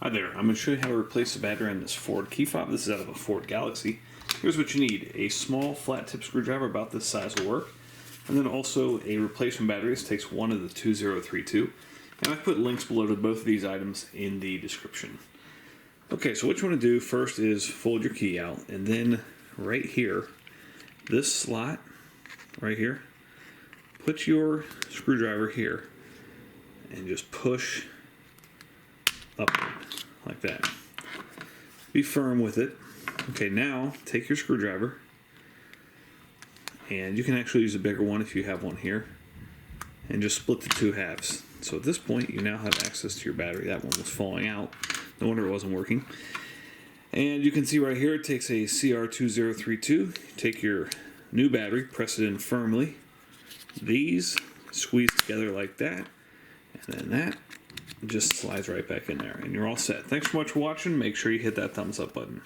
Hi there, I'm going to show you how to replace the battery on this Ford key fob. This is out of a Ford Galaxy. Here's what you need. A small flat tip screwdriver about this size will work. And then also a replacement battery. This takes one of the 2032. And I've put links below to both of these items in the description. Okay, so what you want to do first is fold your key out. And then right here, this slot right here, put your screwdriver here and just push up like that. Be firm with it. Okay, now take your screwdriver, and you can actually use a bigger one if you have one here, and just split the two halves. So at this point you now have access to your battery. That one was falling out. No wonder it wasn't working. And you can see right here it takes a CR2032. Take your new battery, press it in firmly. These squeeze together like that, and then that just slides right back in there, and you're all set. Thanks so much for watching. Make sure you hit that thumbs up button.